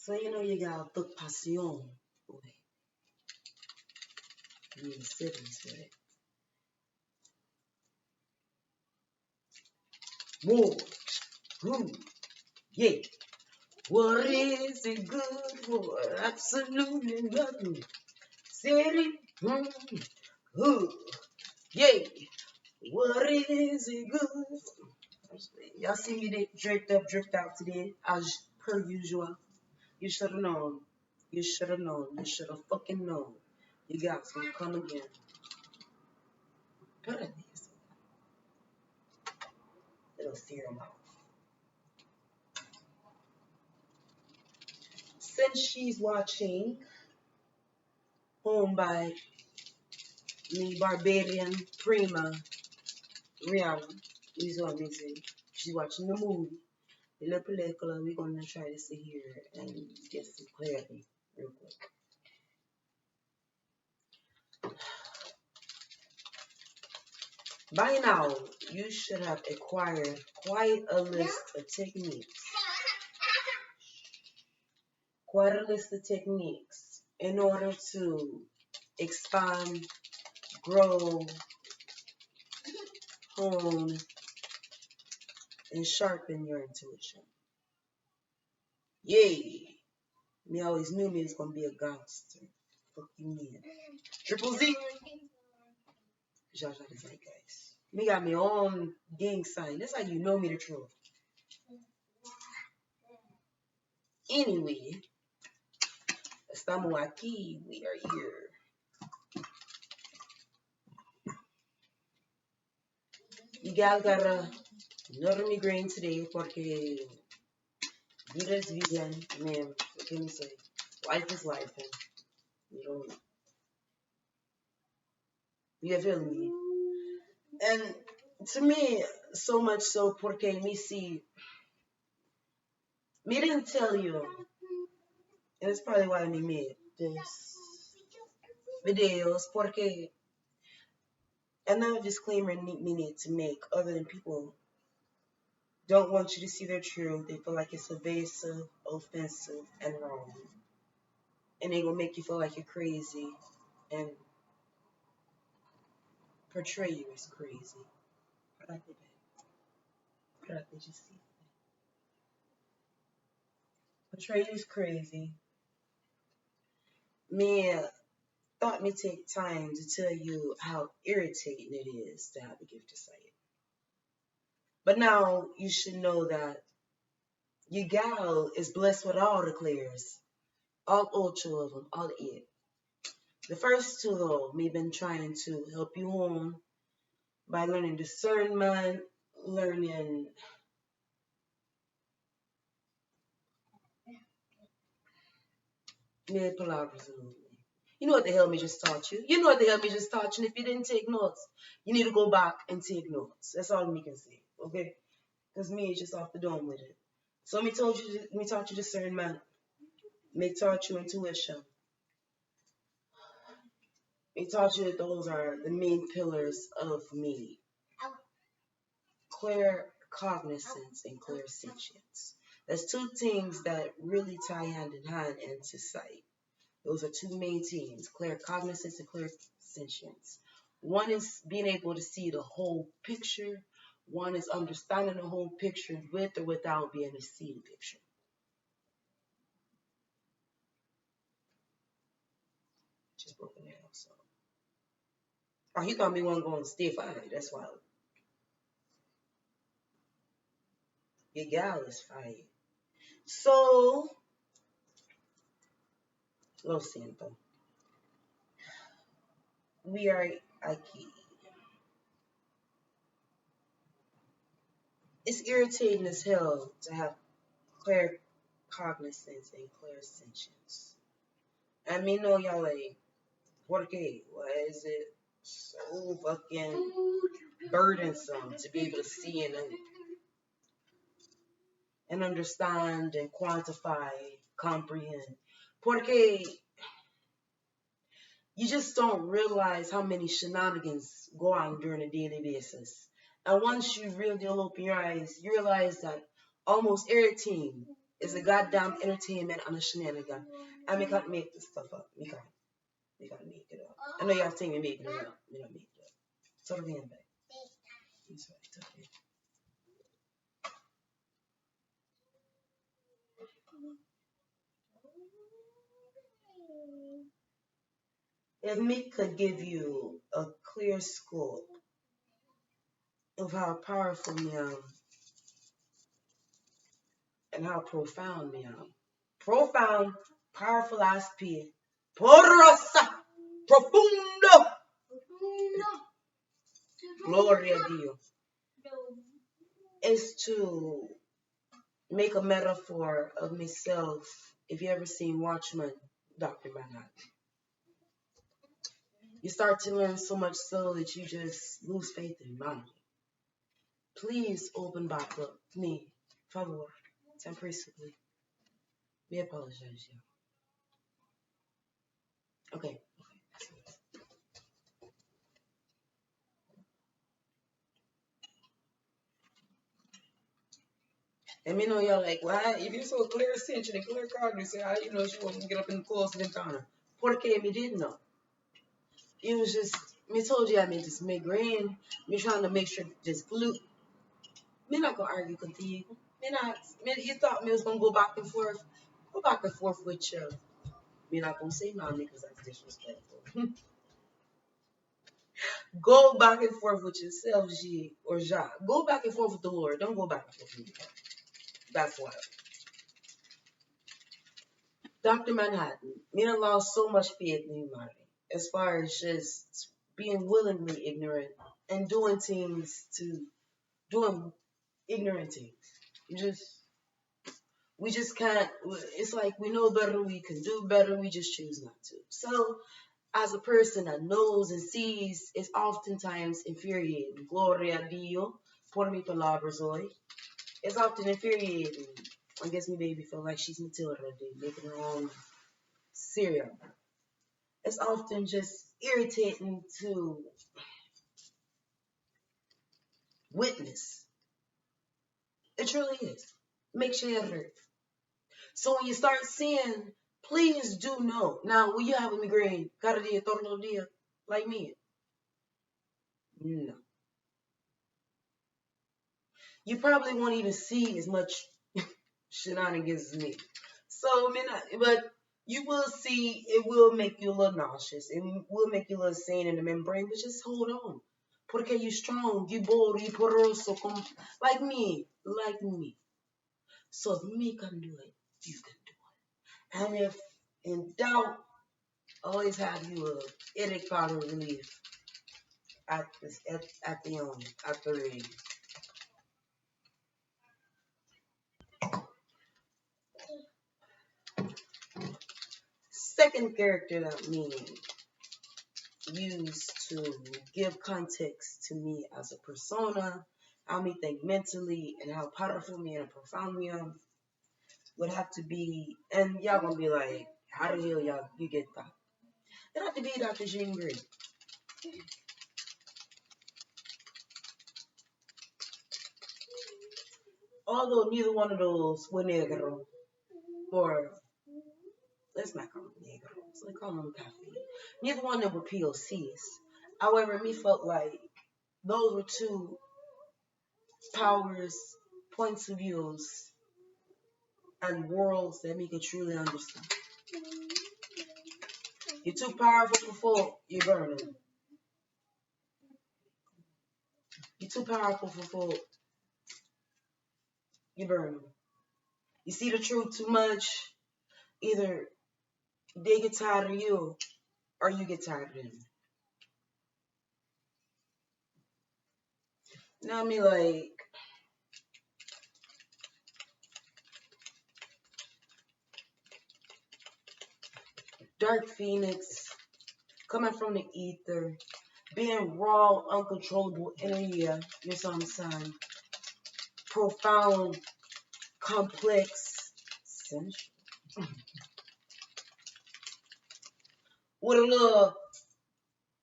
So you know you got toute passion. Ouais. You need cities, right? More. Ooh. Yeah. What is it good for? Absolutely nothing. City. Ooh. Yeah. What is it good for? Y'all see me dripped out today, as per usual. You should have known. You should have known. You should have fucking known. You guys gonna come again. Put at this. Little serum out. Since she's watching Home by me Barbadian Prima Rihanna, is what I'm saying. She's watching the movie. The little película, we're gonna try to sit here and get some clarity real quick. By now, you should have acquired quite a list of techniques. Quite a list of techniques in order to expand, grow, hone, and sharpen your intuition. Yay! Me always knew me was gonna be a gangster. Fuck you, man. Triple Z. Jaja the Zeitgeist. Me got my own gang sign. That's how you know me the truth. Anyway, estamos aquí. We are here. You guys got another migraine today porque vida es vida, man. What can you say? Life is life, and you don't. You feel me? And to me, so much so porque me see. Me didn't tell you, and it's probably why me made this videos porque another disclaimer me need to make other than people don't want you to see their truth. They feel like it's evasive, offensive, and wrong. And they gonna make you feel like you're crazy and portray you as crazy. Portray you as crazy. Me thought me take time to tell you how irritating it is to have the gift of sight. But now you should know that your gal is blessed with all the clairs. All 8 of them, all 8. The first 2 though, me been trying to help you home by learning discernment, learning many palavras. You know what the hell me just taught you? You know what the hell me just taught you? And if you didn't take notes, you need to go back and take notes. That's all me can say, okay? Because me is just off the dome with it. So me taught you discernment. Me taught you intuition. Me taught you that those are the main pillars of me. Clear cognizance and clear sentience. There's 2 things that really tie hand in hand into sight. Those are 2 main things, clear cognizance and clear sentience. One is being able to see the whole picture. One is understanding the whole picture with or without being able to see the picture. Just broken down, so. Oh, he thought me wasn't going to stay fine. That's why. Your gal is fine. So, lo siento. We are aquí. It's irritating as hell to have clear cognizance and clear sentience. I mean, no, y'all like, ¿por qué? Why is it so fucking burdensome to be able to see and understand and quantify, comprehend? Porque you just don't realize how many shenanigans go on during a daily basis. And once you really open your eyes, you realize that almost everything It's a goddamn entertainment and a shenanigan. And we can't make this stuff up. We can't. We gotta make it up. I know y'all think we making it up. We don't make it up. Totally in back. That's right, totally. If me could give you a clear scope of how powerful me am and how profound me am. Profound, powerful as P. Porosa, profundo. Gloria a Dio. Is to make a metaphor of myself. If you ever seen Watchmen, Dr. Manhattan, you start to learn so much so that you just lose faith in humanity. Please open back up me, favor, temporarily. Me apologize, yeah. Okay. And me know y'all like, why? If you so clear sense and clear cognizance, how you know she won't get up in the course of the ventana? Porque me didn't know. It was just, me told you I made this migraine. Me trying to make sure this flu. Me not gonna argue with you. Me not, you thought me was gonna go back and forth. Go back and forth with you. Me not gonna say nothing because that's disrespectful. Go back and forth with yourself, G or Ja. Go back and forth with the Lord. Don't go back and forth with me. That's why. Dr. Manhattan, me done lost so much faith in humanity as far as just being willingly ignorant and doing ignorant things. We just can't, it's like we know better, we can do better, we just choose not to. So, as a person that knows and sees, it's oftentimes infuriating. Gloria a Dio, por mi palabras hoy. It's often infuriating. I guess my baby feel like she's Matilda today, making her own cereal. It's often just irritating to witness. It truly is. Makes your head hurt. So when you start seeing, please do know. Now, when you have a migraine, cada dia, todo dia, like me, no. You probably won't even see as much shenanigans as me. So, I mean, but you will see, it will make you a little nauseous. It will make you a little sane in the membrane, but just hold on. Porque you strong, you bold, you poroso, like me, like me. So if me can do it, you can do it. And if in doubt, always have you a headache powder relief at the ready. Second character that me use to give context to me as a persona, how me think mentally, and how powerful me and profound me am, would have to be, and y'all gonna be like, how the hell y'all you get that? It have to be Dr. Jean Grey. Although neither one of those were negro, or let's not call them negros, let's call them cafe. Neither one of them were POCs. However, me felt like those were two powers, points of views, and worlds that me could truly understand. You're too powerful for folk, you're burning. You're too powerful for folk, you're burning. You see the truth too much, either they get tired of you or you get tired of them. Now I mean like Dark Phoenix coming from the ether, being raw, uncontrollable energy, you know what I'm saying? Profound, complex, sensual. With a little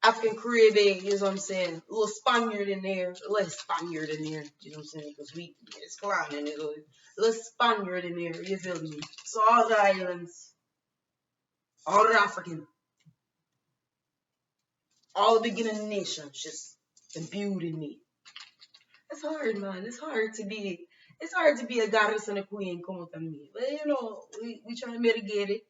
African Caribbean, you know what I'm saying? A little Spaniard in there, a little Spaniard in there, you know what I'm saying? Because it's climbing, a little Spaniard in there, you feel me? So all the islands, all the African, all the beginning nations just imbued in me. It's hard, man. It's hard to be a goddess and a queen, come with me. But you know, we try to mitigate it.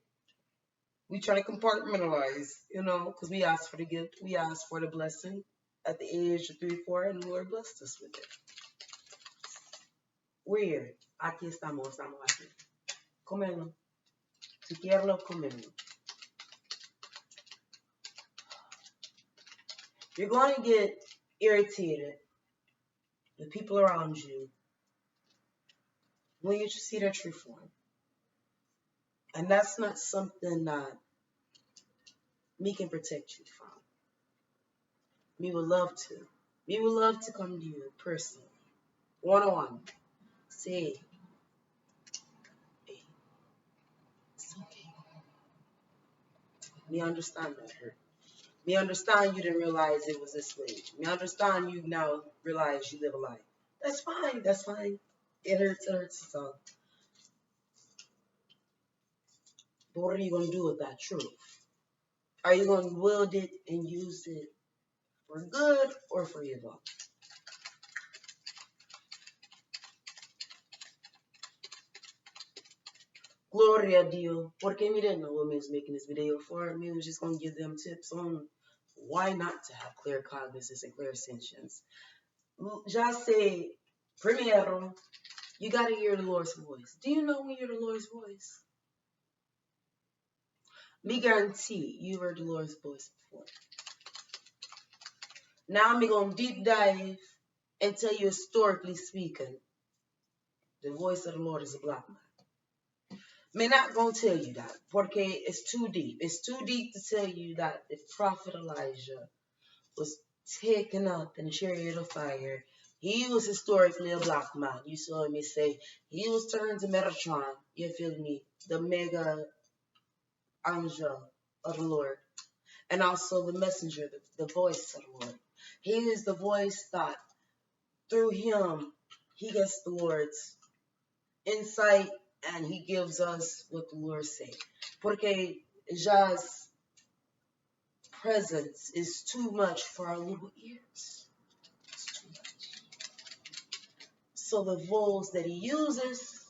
We try to compartmentalize, you know, because we ask for the gift, we ask for the blessing at the age of 3, 4, and the Lord blessed us with it. We're here. Aquí estamos aquí. Cómelo. Si quieres, cómelo. You're going to get irritated with people around you when you see their true form. And that's not something that me can protect you from. Me would love to. Me would love to come to you personally, one-on-one. Say, hey, it's okay. Me understand that hurt. Me understand you didn't realize it was this way. Me understand you now realize you live a lie. That's fine. That's fine. It hurts. So, but what are you going to do with that truth? Are you going to wield it and use it for good or for evil? Gloria a Dio. Porque me didn't know what me was making this video for. Me was just going to give them tips on why not to have clear cognizance and clear sentience. Just say, primero, you got to hear the Lord's voice. Do you know when you hear the Lord's voice? Me guarantee you heard the Lord's voice before. Now I'm going to deep dive and tell you historically speaking, the voice of the Lord is a black man. I'm not going to tell you that, porque it's too deep. It's too deep to tell you that the prophet Elijah was taken up in a chariot of fire. He was historically a black man. You saw me say he was turned to Metatron. You feel me? The mega angel of the Lord. And also the messenger, the voice of the Lord. He is the voice that through him, he gets the Lord's insight and he gives us what the Lord say. Porque Jah's presence is too much for our little ears. It's too much. So the voice that he uses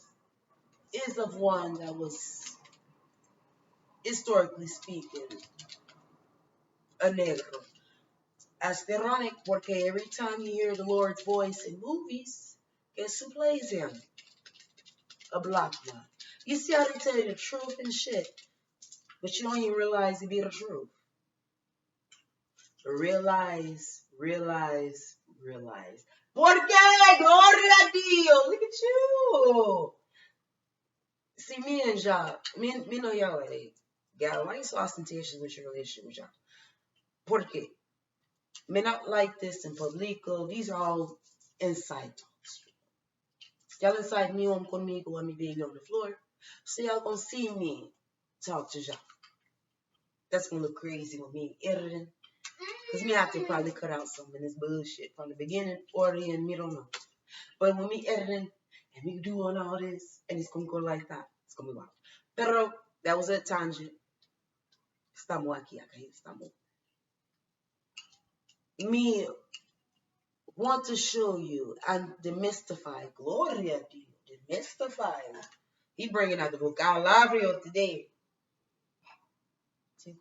is of one that was, historically speaking, a negro. That's ironic porque every time you hear the Lord's voice in movies, guess who plays him? A black man. You see how they tell you the truth and shit, but you don't even realize it be the truth. Realize. Porque, gloria a Dios, look at you. See, me and Jah, me know y'all like, gyal, why you so ostentatious with your relationship with Jah? Porque, me not like this in publico. These are all inside talks. Y'all inside me home conmigo when me baby on the floor. So y'all gonna see me talk to Jah. That's gonna look crazy with me editing. Because me have to probably cut out some of this bullshit from the beginning or the end, me don't know. But when me editing and me doing all this and it's gonna go like that, it's gonna be wild. Pero that was a tangent. Estamos aquí, acá estamos. Me want to show you and demystify. Gloria a Dios. Demystify. He bringing out the vocabulary today. He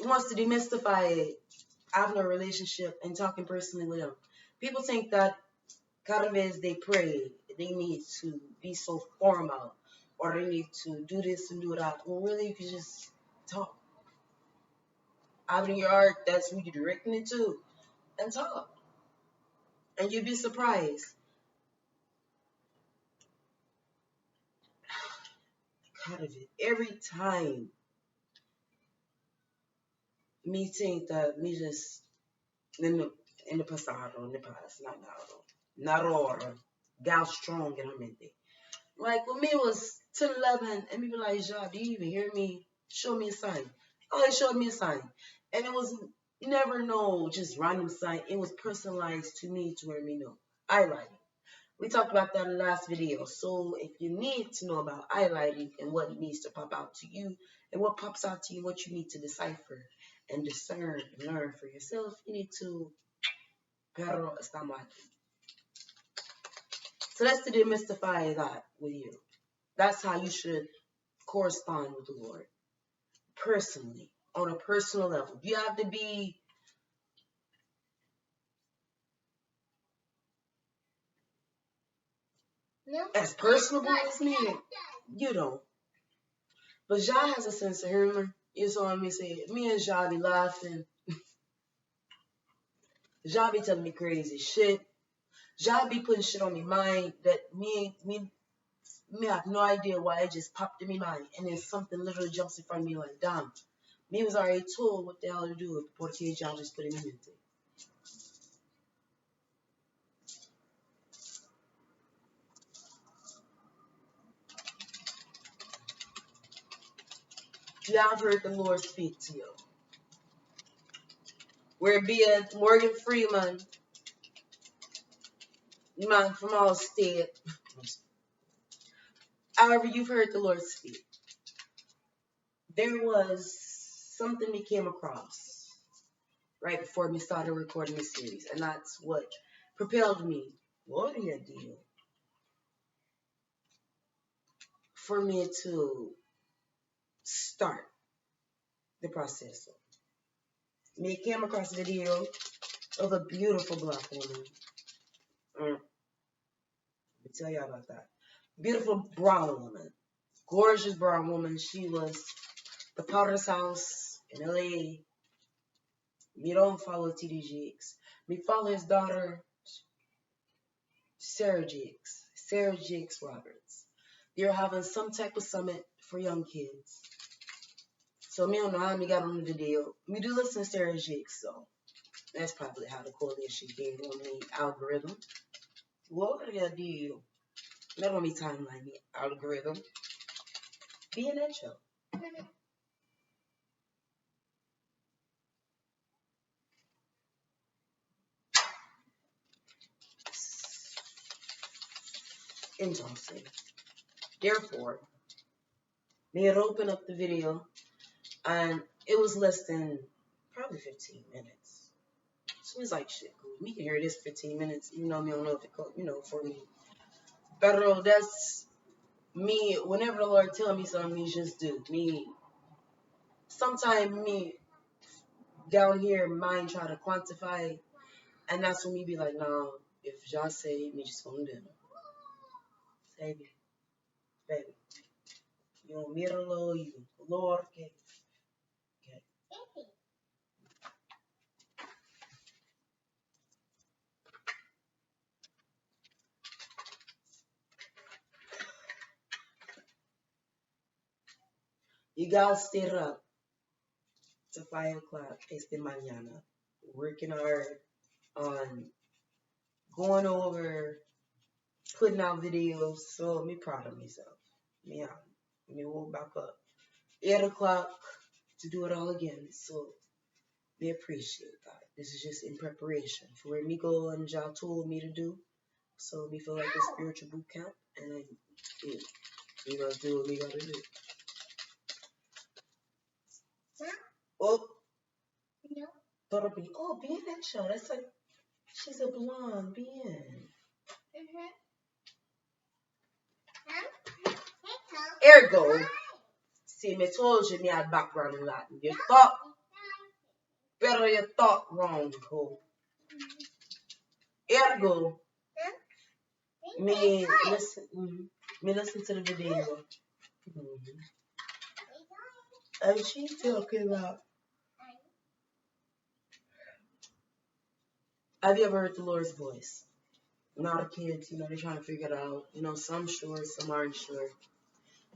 wants to demystify having a relationship and talking personally with him. People think that cada vez they pray, they need to be so formal or they need to do this and do that. Well, really, you can just talk. Out in your heart, that's who you're directing it to, and talk. And you'd be surprised. Cada vez, every time, me think that me just in the past, not ahora, gal strong in her mente. Like when me was 10, 11, and me be like, Jah, do you even hear me? Show me a sign. Oh, it showed me a sign. And it was never no just random sign. It was personalized to me to where me know. Highlighting. We talked about that in the last video. So if you need to know about highlighting and what needs to pop out to you and what pops out to you, what you need to decipher and discern and learn for yourself, you need to pero estamos aquí. So that's to demystify that with you. That's how you should correspond with the Lord personally, on a personal level. You have to be as personable as me. You don't. But Ja has a sense of humor. You saw me say, me and Ja be laughing. Ja be telling me crazy shit. Ja be putting shit on me mind that me have no idea why it just popped in me mind. And then something literally jumps in front of me like, damn. Me was already told what the hell to do. Porque Ja just put him in it. You have heard the Lord speak to you. Where it be a Morgan Freeman, man from all state. However, you've heard the Lord speak. There was something we came across right before we started recording this series, and that's what propelled me. What do you do? For me to start the process. Me came across a video of a beautiful black woman. Let me tell you about that. Beautiful brown woman. Gorgeous brown woman. She was the Potter's house in LA. Me don't follow TD Jakes. Me follow his daughter, Sarah Jakes Roberts. They're having some type of summit for young kids. So me don't know how me got on the video. Me do listen to Sarah Jakes, so that's probably how the coalition gave on the algorithm. What do you do? Not on me timeline, the algorithm. Be in that show. Entonces, therefore, me had opened up the video and it was less than probably 15 minutes. So it's like, shit, cool. We can hear this 15 minutes, even though me don't know if it, for me. But that's me. Whenever the Lord tell me something, me just do. Me, sometimes me down here, mind try to quantify, and that's when me be like, no, if y'all say, me just gonna do it. Baby, baby. You míralo, you color, okay. You gotta stay up to 5 o'clock este mañana, working hard on going over, putting out videos. So me proud of myself. Me woke back up 8 o'clock to do it all again. So me appreciate that. This is just in preparation for where me go and y'all told me to do. So me feel like a spiritual boot camp, and then we gonna do what we gotta do. Oh, no. But be in that show. That's like she's a blonde being. Ergo, see me told you me had background in Latin. You thought better, you thought wrong, ho. Ergo, me listen to the video. And she's talking about, have you ever heard the Lord's voice? Now the kids, they're trying to figure it out. Some sure, some aren't sure.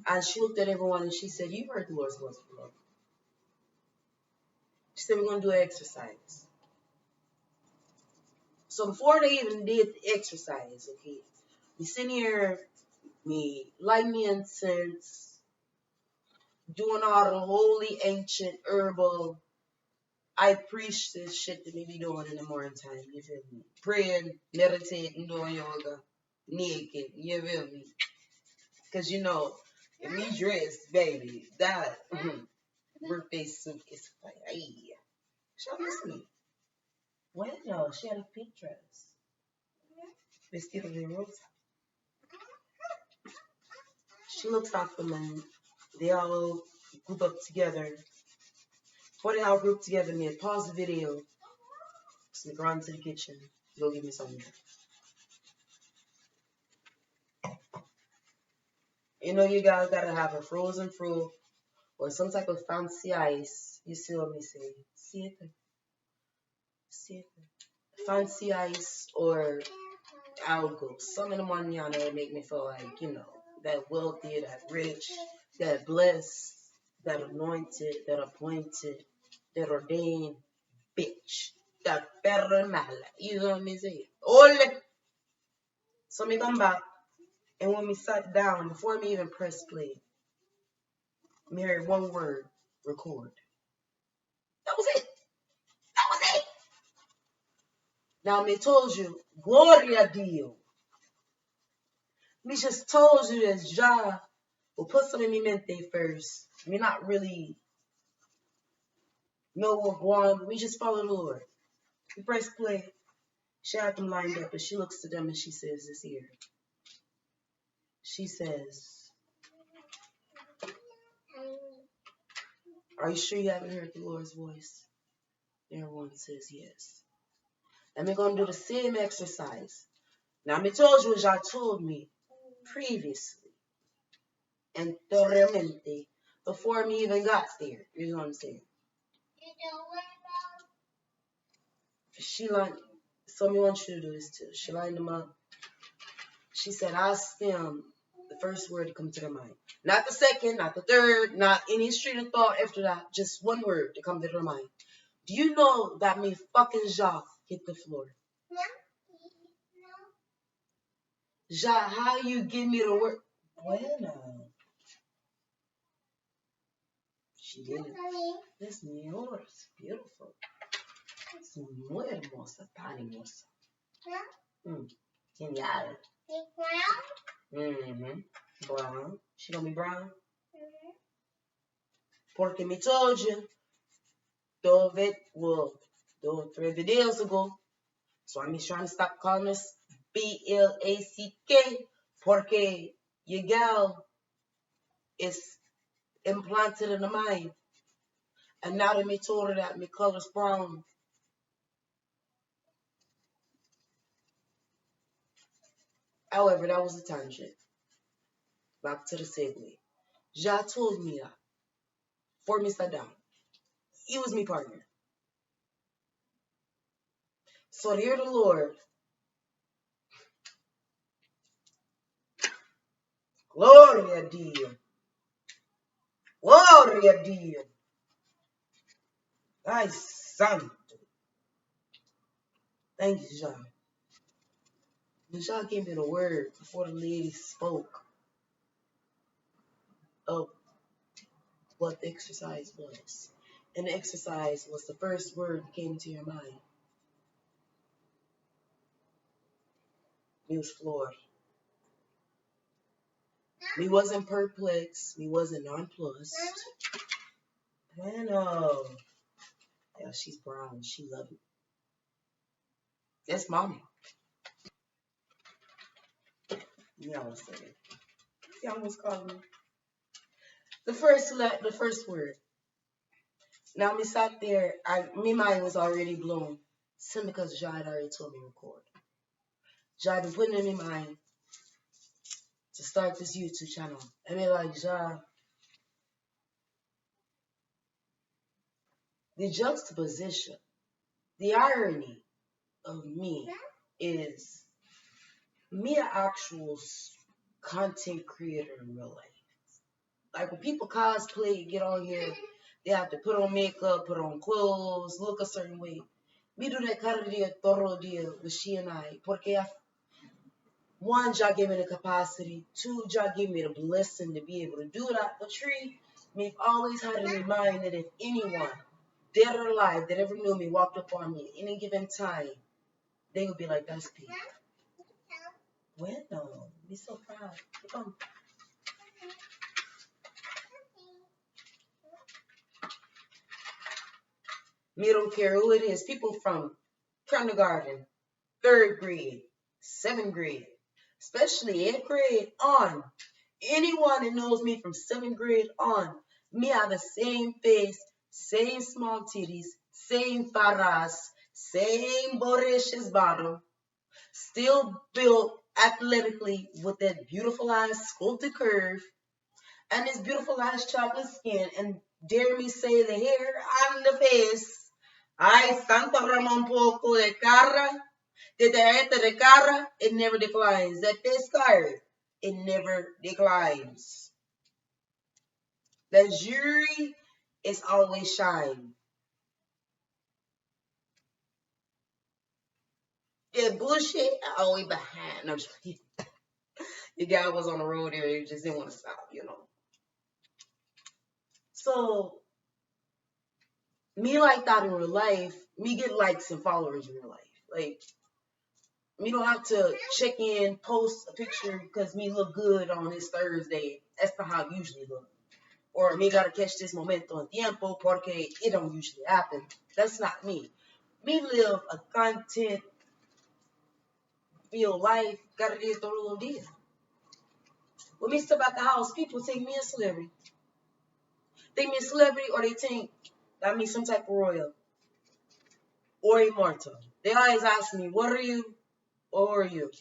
And she looked at everyone and she said, you've heard the Lord's voice before. She said, we're going to do an exercise. So before they even did the exercise, okay, we sitting here, me light me incense, doing all the holy, ancient, herbal. I preach this shit that we be doing in the morning time. You feel me? Praying, meditating, doing yoga, naked. You feel me? Because you know, if we dress, baby, that birthday suit is like, hey, show me. Bueno, she had a pink dress. Vestido de rosa. She looks out for men. They all group up together. Before they all group together, me pause the video. Sneak around to the kitchen. Go give me something. You know, you guys gotta have a frozen fruit or some type of fancy ice. You see what me say? See it? See it? Fancy ice or algo. Some of the money on there make me feel like, you know, that wealthy, that rich, that blessed, that anointed, that appointed, that ordained bitch. That perra mala. You know what I mean? Ole. So me come back, and when me sat down, before me even press play, me heard one word, record. That was it. That was it. Now me told you, Gloria Dio. Me just told you that Jah will put some in me mente first. Me not really know what going, but we just follow the Lord. We press play. She had them lined up, and she looks to them and she says this here. She says, are you sure you haven't heard the Lord's voice? Everyone says yes. And we're going to do the same exercise. Now, I told you as y'all told me previously, anteriormente, before me even got there. You know what I'm saying? She lined, so me want you to do this too. She lined them up. She said, ask them the first word to come to their mind. Not the second, not the third, not any street of thought after that. Just one word to come to their mind. Do you know that me fucking jaw hit the floor? Ja, how you give me the word? Bueno. She did it. Es mi yours. Beautiful. Es muy hermosa, tan hermosa. Genial. Brown. She gonna be brown? Porque me told you, well, 3 videos ago. So I'm just trying to stop calling this BLACK. Porque your gal is implanted in the mind. And now that me told her that my color's brown. However, that was a tangent. Back to the segue. Ja told me that. Before me sat down. He was my partner. So dear the Lord. Gloria a Dio. Gloria a Dio. Ay, santo. Thank you, John. John gave me the word before the lady spoke of what the exercise was. And the exercise was the first word that came to your mind. He was floored. He wasn't perplexed. He wasn't nonplussed. And yeah, she's brown. She loved it. That's mama. You know what I'm saying? See, I almost called me. The first word. Now me sat there. My mind was already blown. Simply because Jai had already told me to record. Jai been putting it in my mind to start this YouTube channel. I mean, like Jai. The juxtaposition, the irony of me is me an actual content creator in real life. Like when people cosplay, get on here, they have to put on makeup, put on clothes, look a certain way. Me do that cada dia, todo dia with she and I. Porque one, Jah gave me the capacity. Two, Jah gave me the blessing to be able to do that. But three, Me've always had in my mind that if anyone, dead or alive, that ever knew me walked up on me at any given time, they would be like, that's Pete. Bueno, be so proud. Come. Me don't care who it is. People from kindergarten, third grade, seventh grade, especially eighth grade on. Anyone that knows me from seventh grade on, me have the same face, same small titties, same faras, same bodacious bottom, still built athletically with that beautiful ass sculpted curve and this beautiful ass chocolate skin, and dare me say the hair and the face. Ay, Santo Ramon poco de cara, de tarjeta de cara, it never declines. That face card, it never declines. That jury is always shine. Yeah, bullshit, always behind. No, the guy was on the road there, he just didn't want to stop. So, me like that in real life, me get likes and followers in real life. Like, me don't have to check in, post a picture because me look good on this Thursday. That's not how I usually look. Or me gotta catch this momento en tiempo porque it don't usually happen. That's not me. Me live a content feel life cada día todos los días. When me step out the house, people think me a celebrity. Think me a celebrity or they think that me some type of royal or immortal. They always ask me, what are you or who are you?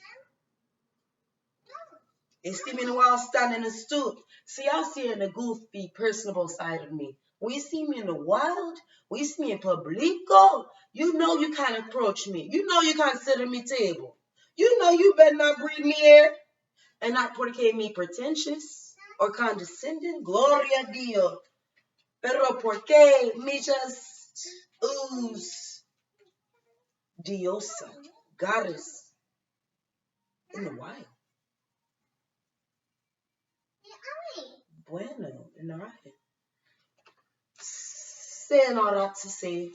They see me in the wild standing in the stoop. See, y'all see in the goofy, personable side of me. When you see me in the wild, when you see me in publico, you know you can't approach me. You know you can't sit at me table. You know you better not breathe me air and not porque me pretentious or condescending. Gloria a Dios. Pero porque me just ooze diosa, goddess in the wild. Bueno, in the right. Saying all that to say,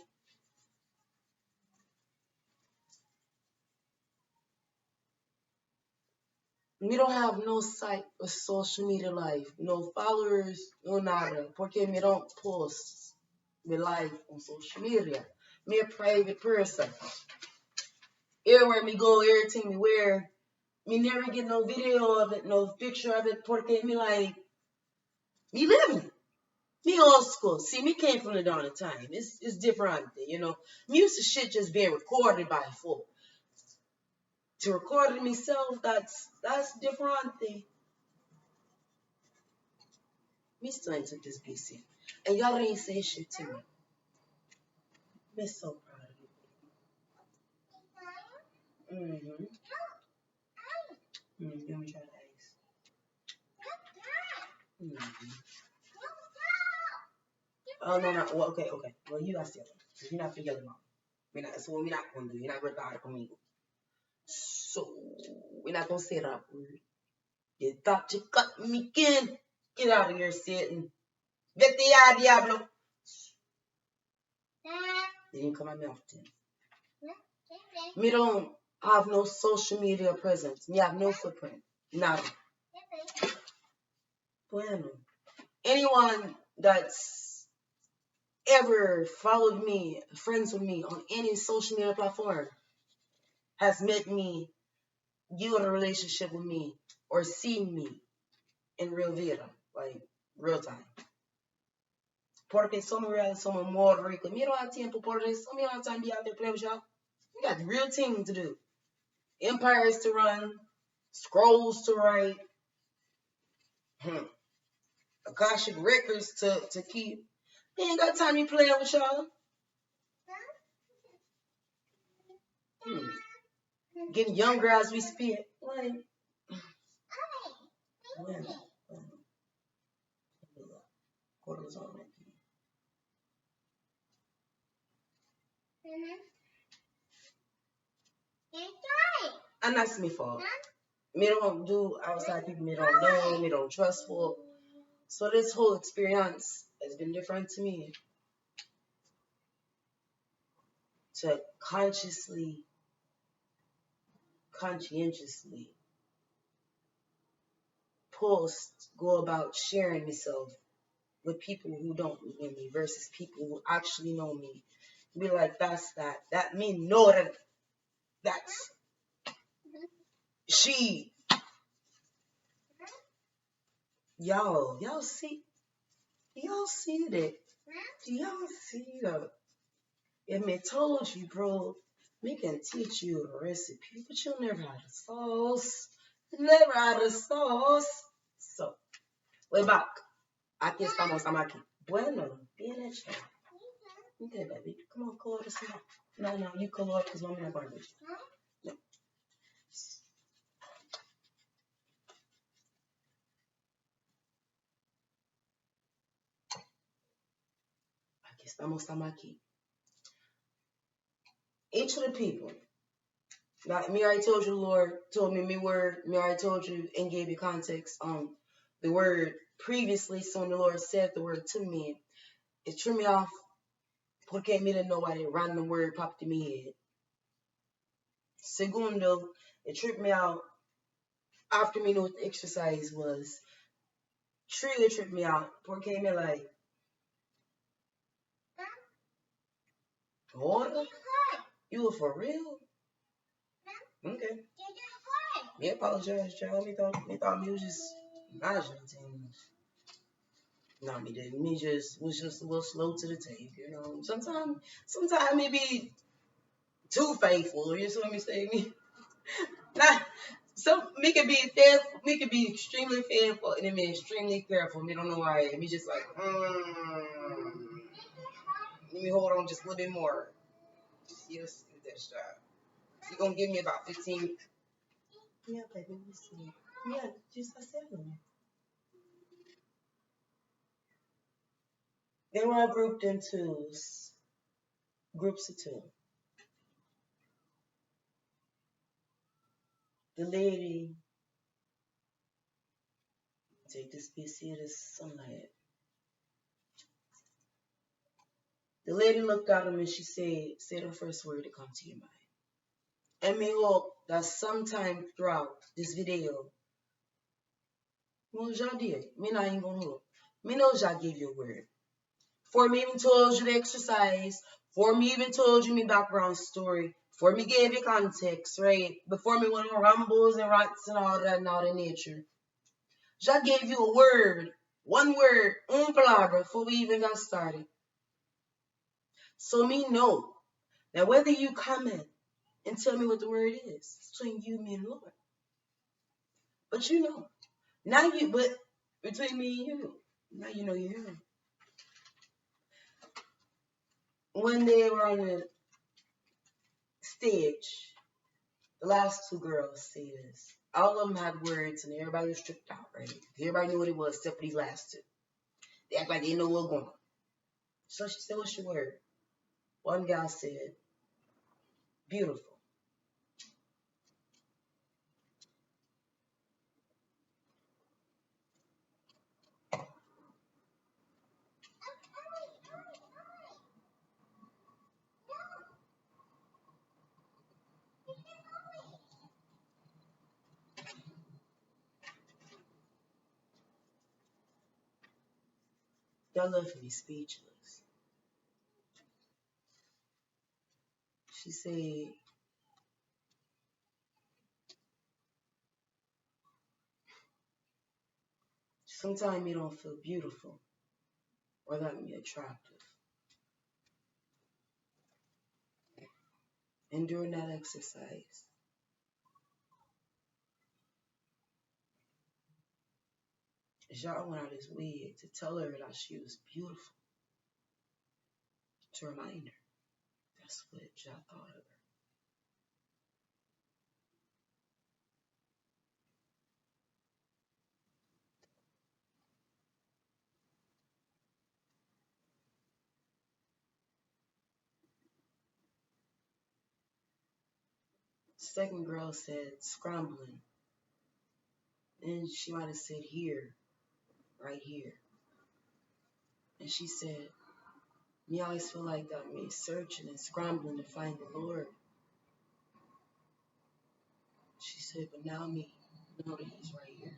we don't have no site of social media life, no followers, no nada, porque me don't post my life on social media. Me a private person. Everywhere me go, everything me wear, me never get no video of it, no picture of it, porque me like, me living it. Me old school. See, me came from the dawn of time. It's different. Me used to shit just being recorded by folk. To record it myself, that's different. Me still ain't took this BC. And y'all ain't say shit to me. Me so proud of you. Mm-hmm. Let me try the ice. Mm-hmm. Oh, no. Well, okay. Well, you got to you're not forgetting about me. So what we're not going to do, you're not going to regard conmigo. So, we're not going to say that word. You thought you cut me again. Get out of here, Satan. Vete ya, diablo. They didn't come at me often. Me don't have no social media presence. Me have no footprint. Nada. Bueno. Anyone that's ever followed me, friends with me on any social media platform, has met me, you in a relationship with me, or seen me in real vida, like real time. Porque somos reales, somos more ricos. Me don't have tiempo por eso. Me don't have time to be out there playing with y'all. We got real things to do. Empires to run, scrolls to write, Akashic records to keep. We ain't got time to be playing with y'all. Getting younger as we speak. Like, and that's me fault. Me don't do outside people me don't know, me don't trust for. So this whole experience has been different to me to conscientiously go about sharing myself with people who don't know me versus people who actually know me. Be like, that's that. That mean know that that's she. Y'all see, y'all see that. Y'all see that. If me told you, bro, me can teach you a recipe, but you'll never have the sauce. Never had the sauce. So, we're back. Aquí estamos, I'm aquí. Bueno, bien hecho. Okay, baby. Come on, color this one. No, you color because I'm not going to. No. Aquí estamos, I'm aquí. Each of the people. Now, me already told you, Lord told me word. Me already told you and gave you context on the word previously. So when the Lord said the word to me, it threw me off porque me didn't know why that random word popped in my head. Segundo, it tripped me out after me know what the exercise was. Truly tripped me out porque me like, order? You were for real? Okay. Me apologize, child. Me thought me was just imagining things. No, me didn't. Me just was just a little slow to the take, you know. Sometimes me be too faithful. You see what me saying? Me, not some me could be faithful. Me could be extremely faithful and then be extremely careful. Me don't know why. Me just like, let me hold on just a little bit more. Yes, that's job. You gonna give me about 15? Yeah, baby. Let me see. Yeah, just a second. They were all grouped into groups of two. The lady, take this piece here, this sunlight. The lady looked at him and she said the first word that come to your mind. And me hope that sometime throughout this video, well, y'all did. Me not even gonna hope. Me know y'all gave you a word. For me even told you the exercise. For me even told you my background story. For me gave you context, right? Before me went on rambles and rants and all that and all that nature. Jah gave you a word, one word, un palabra, before we even got started. So me know that whether you comment and tell me what the word is, it's between you, me, and the Lord. But you know, but between me and you, now you know you're human. When they were on the stage, the last two girls say this. All of them had words and everybody was tripped out, right? Everybody knew what it was except for these last two. They act like they know what's going on. So she said, what's your word? One gal said, beautiful. Y'all left me speechless. She said, sometimes you don't feel beautiful or that me attractive. And during that exercise, Jean went out his way to tell her that she was beautiful. To remind her. That's what Jean thought of her. Second girl said scrambling. And she might have said here. right here. And she said, me always feel like that, me searching and scrambling to find the Lord. She said, but now me know that he's right here.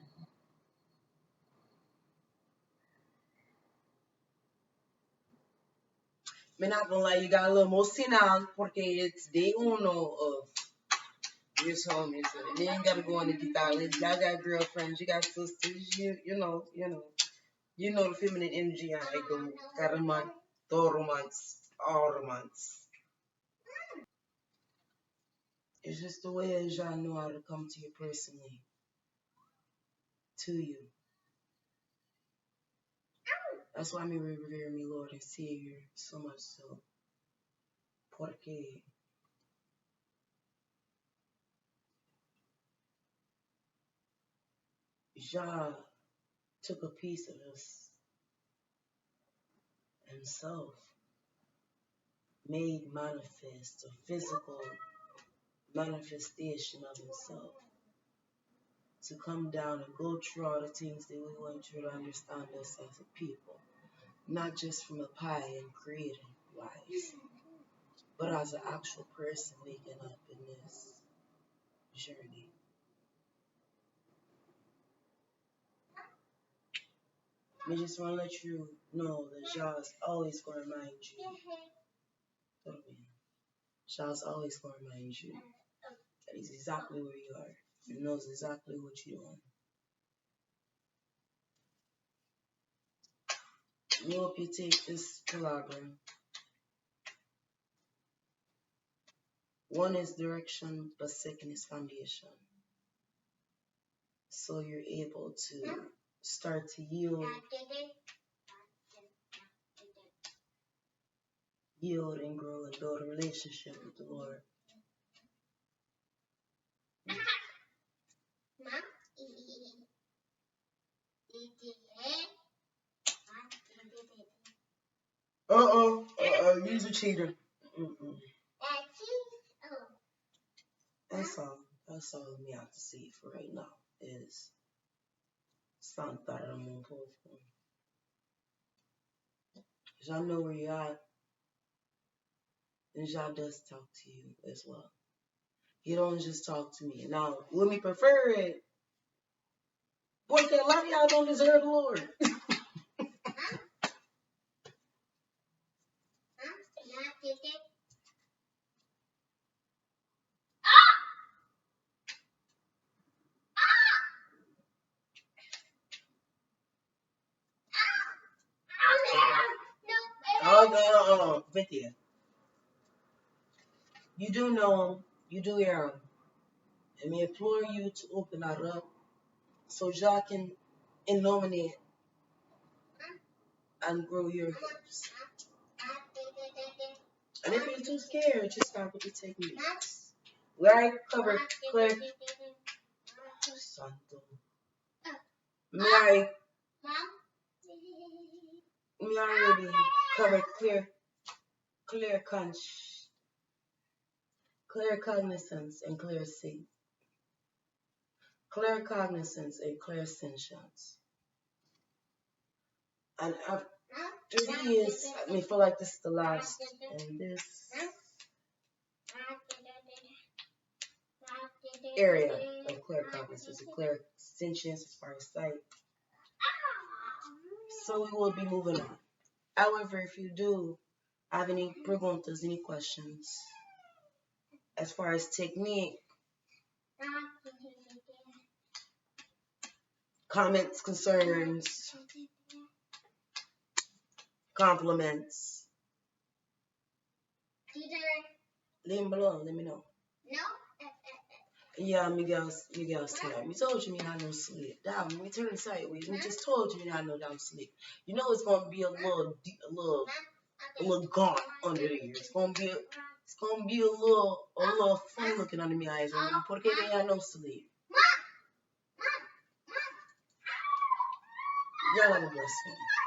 Me not gonna lie, you got a little emotional porque it's day uno of this homie. So you ain't gotta go on the guitar. Y'all got girlfriends, you got sisters, you know the feminine energy and I go karaman, todo romance, all romance. It's just the way as y'all know how to come to you personally. To you. That's why me revere me Lord and Savior so much so. Porque Jah took a piece of us himself, made manifest a physical manifestation of himself to come down and go through all the things that we went through to understand us as a people, not just from a pie and creating wise, but as an actual person waking up in this journey. I just want to let you know that Jah's always going to remind you. Jah's always going to remind you that he's exactly where you are. He knows exactly what you're doing. We hope you take this collaboration. One is direction, but second is foundation. So you're able to start to yield and grow and build a relationship with the Lord. Use a cheater. That's all me have to say for right now is Santa Ramon Povo. Y'all know where you're at, and Jah does talk to you as well. He don't just talk to me. Now, would me prefer it? Boy, a lot of y'all don't deserve the Lord. Vintia. You do know him, you do hear him. And we implore you to open that up so Jah can illuminate and grow your hopes. And if you're too scared, just start with the techniques. We already covered clear. Santo. We already covered clear cognizance and clear see. Clear cognizance and clear sentience. And after this, I feel like this is the last. And this area of clear cognizance, a clear sentience as far as sight. So we will be moving on. However, if you do have any preguntas, any questions, as far as technique, comments, concerns, compliments, leave them below, let me know. No. Yeah, Miguel's tired. We told you me not no sleep. Damn, we turn sideways. We just told you me not no damn sleep. You know it's gonna be a little gaunt under there. It's gonna be a little fun looking under my eyes. Porque they had no sleep. Y'all have a blessed one.